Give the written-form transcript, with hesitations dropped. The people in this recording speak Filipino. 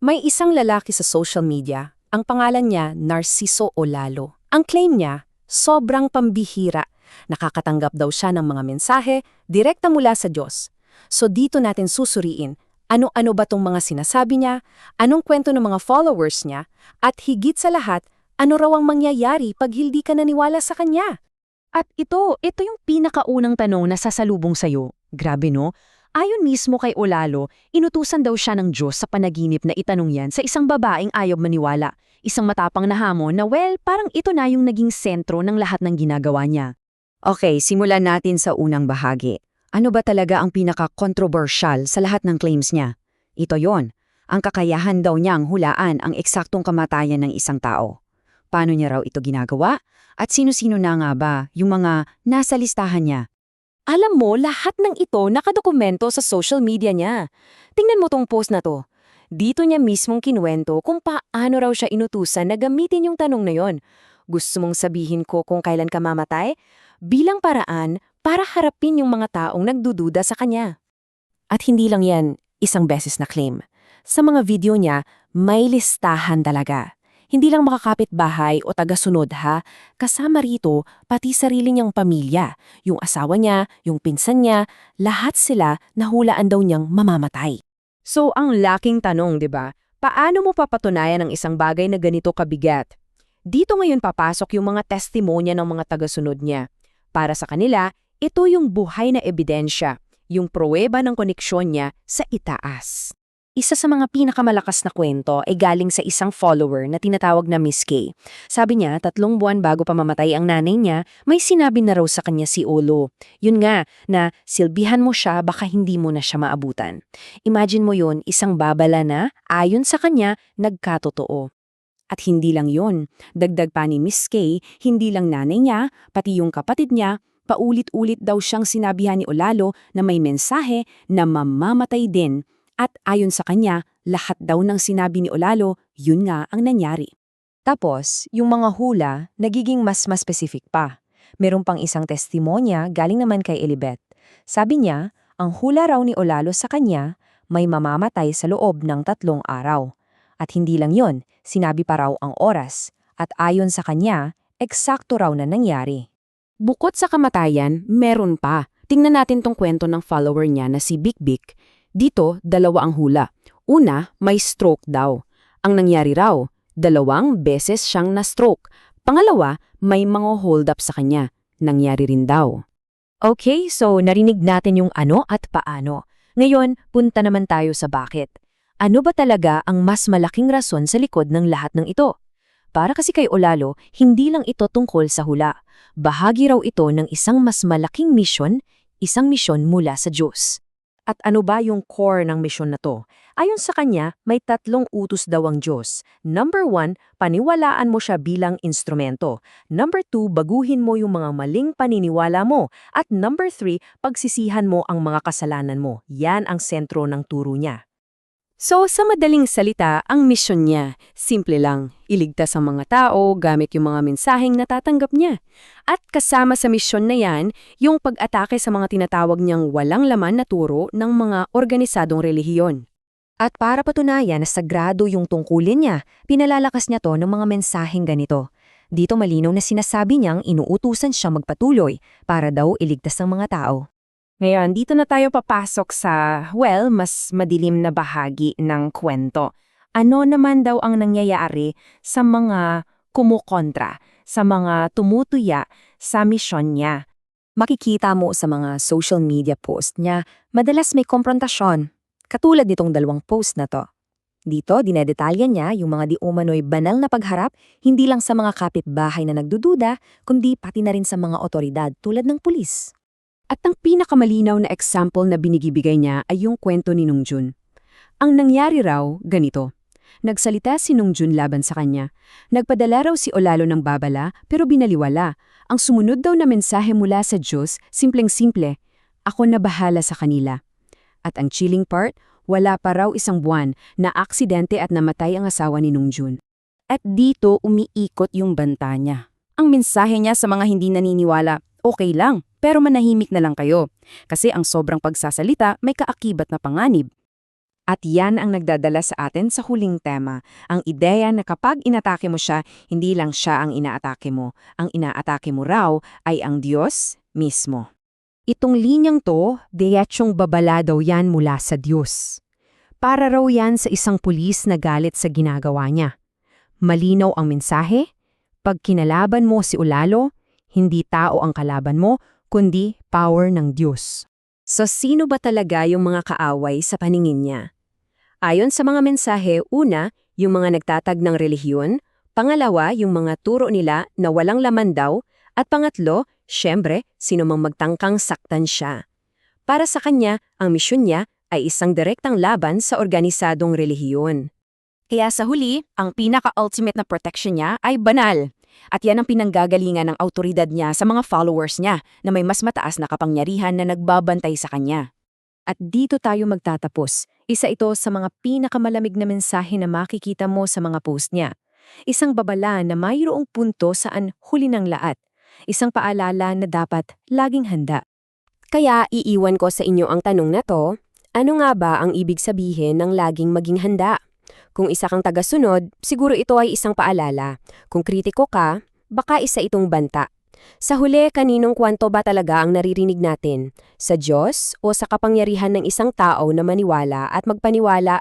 May isang lalaki sa social media, ang pangalan niya Narciso Olalo. Ang claim niya, sobrang pambihira. Nakakatanggap daw siya ng mga mensahe direkta mula sa Diyos. So dito natin susuriin, ano-ano ba tong mga sinasabi niya, anong kwento ng mga followers niya, at higit sa lahat, ano raw ang mangyayari pag hindi ka naniwala sa kanya? At ito yung pinakaunang tanong na sasalubong sa'yo. Grabe no? Ayon mismo kay Olalo, inutusan daw siya ng Diyos sa panaginip na itanong yan sa isang babaeng ayaw maniwala. Isang matapang na hamon na parang ito na yung naging sentro ng lahat ng ginagawa niya. Okay, simulan natin sa unang bahagi. Ano ba talaga ang pinaka-controversial sa lahat ng claims niya? Ito yon, ang kakayahan daw niyang hulaan ang eksaktong kamatayan ng isang tao. Paano niya raw ito ginagawa? At sino-sino na nga ba yung mga nasa listahan niya? Alam mo, lahat ng ito nakadokumento sa social media niya. Tingnan mo tong post na to. Dito niya mismong kinuwento kung paano raw siya inutusan na gamitin yung tanong na yon. Gusto mong sabihin ko kung kailan ka mamatay? Bilang paraan para harapin yung mga taong nagdududa sa kanya. At hindi lang yan, isang beses na claim. Sa mga video niya, may listahan talaga. Hindi lang makakapit bahay o taga-sunod ha, kasama rito pati sarili niyang pamilya, yung asawa niya, yung pinsan niya, lahat sila nahulaan daw niyang mamamatay. So ang laking tanong, 'di ba? Paano mo papatunayan ang isang bagay na ganito kabigat? Dito ngayon papasok yung mga testimonya ng mga taga-sunod niya. Para sa kanila, ito yung buhay na ebidensya, yung pruweba ng koneksyon niya sa itaas. Isa sa mga pinakamalakas na kwento ay galing sa isang follower na tinatawag na Miss K. Sabi niya, 3 buwan bago pa mamatay ang nanay niya, may sinabi na raw sa kanya si Olo. Yun nga, na silbihan mo siya baka hindi mo na siya maabutan. Imagine mo yun, isang babala na, ayon sa kanya, nagkatotoo. At hindi lang yun, dagdag pa ni Miss K, hindi lang nanay niya, pati yung kapatid niya, paulit-ulit daw siyang sinabihan ni Olalo na may mensahe na mamamatay din. At ayon sa kanya, lahat daw ng sinabi ni Olalo, yun nga ang nangyari. Tapos, yung mga hula, nagiging mas specific pa. Meron pang isang testimonya galing naman kay Elibet. Sabi niya, ang hula raw ni Olalo sa kanya, may mamamatay sa loob ng 3 araw. At hindi lang yon, sinabi pa raw ang oras. At ayon sa kanya, eksakto raw na nangyari. Bukod sa kamatayan, meron pa. Tingnan natin tong kwento ng follower niya na si Bik Bik. Dito, 2 ang hula. Una, may stroke daw. Ang nangyari raw, 2 beses siyang na-stroke. Pangalawa, may mga hold up sa kanya. Nangyari rin daw. Okay, so narinig natin yung ano at paano. Ngayon, punta naman tayo sa bakit. Ano ba talaga ang mas malaking rason sa likod ng lahat ng ito? Para kasi kay Olalo, hindi lang ito tungkol sa hula. Bahagi raw ito ng isang mas malaking misyon, isang misyon mula sa Diyos. At ano ba yung core ng misyon na to? Ayon sa kanya, may 3 utos daw ang Diyos. Number 1, paniwalaan mo siya bilang instrumento. Number 2, baguhin mo yung mga maling paniniwala mo. At number 3, pagsisihan mo ang mga kasalanan mo. Yan ang sentro ng turo niya. So, sa madaling salita, ang misyon niya, simple lang, iligtas ang mga tao gamit yung mga mensaheng natatanggap niya. At kasama sa misyon na yan, yung pag-atake sa mga tinatawag niyang walang laman na turo ng mga organisadong relihiyon. At para patunayan na sagrado yung tungkulin niya, pinalalakas niya to ng mga mensaheng ganito. Dito malinaw na sinasabi niyang inuutusan siya magpatuloy para daw iligtas ang mga tao. Ngayon, dito na tayo papasok sa, mas madilim na bahagi ng kwento. Ano naman daw ang nangyayari sa mga kumukontra, sa mga tumutuya sa misyon niya? Makikita mo sa mga social media post niya, madalas may komprontasyon. Katulad nitong 2 post na to. Dito, dinedetalya niya yung mga di umano'y banal na pagharap, hindi lang sa mga kapitbahay na nagdududa, kundi pati na rin sa mga otoridad tulad ng pulis. At ang pinakamalinaw na example na binigibigay niya ay yung kwento ni Nung Jun. Ang nangyari raw, ganito. Nagsalita si Nung Jun laban sa kanya. Nagpadala raw si Olalo ng babala pero binaliwala. Ang sumunod daw na mensahe mula sa Diyos, simpleng-simple, ako na bahala sa kanila. At ang chilling part, wala pa raw 1 buwan na aksidente at namatay ang asawa ni Nung Jun. At dito umiikot yung banta niya. Ang mensahe niya sa mga hindi naniniwala, okay lang, pero manahimik na lang kayo. Kasi ang sobrang pagsasalita may kaakibat na panganib. At yan ang nagdadala sa atin sa huling tema, ang ideya na kapag inatake mo siya, hindi lang siya ang inaatake mo. Ang inaatake mo raw ay ang Diyos mismo. Itong linyang to, diretsyong babala daw yan mula sa Diyos. Para raw yan sa isang pulis na galit sa ginagawa niya. Malinaw ang mensahe, pag kinalaban mo si Olalo, hindi tao ang kalaban mo, kundi power ng Diyos. So sino ba talaga yung mga kaaway sa paningin niya? Ayon sa mga mensahe, una, yung mga nagtatag ng relihiyon, pangalawa, yung mga turo nila na walang laman daw, at pangatlo, syempre, sino mang magtangkang saktan siya. Para sa kanya, ang misyon niya ay isang direktang laban sa organisadong relihiyon. Kaya sa huli, ang pinaka-ultimate na protection niya ay banal. At yan ang pinanggagalingan ng autoridad niya sa mga followers niya na may mas mataas na kapangyarihan na nagbabantay sa kanya. At dito tayo magtatapos. Isa ito sa mga pinakamalamig na mensahe na makikita mo sa mga post niya. Isang babala na mayroong punto saan huli ng lahat. Isang paalala na dapat laging handa. Kaya iiwan ko sa inyo ang tanong na to, ano nga ba ang ibig sabihin ng laging maging handa? Kung isa kang tagasunod, siguro ito ay isang paalala. Kung kritiko ka, baka isa itong banta. Sa huli, kaninong kwanto ba talaga ang naririnig natin? Sa Diyos o sa kapangyarihan ng isang tao na maniwala at magpaniwala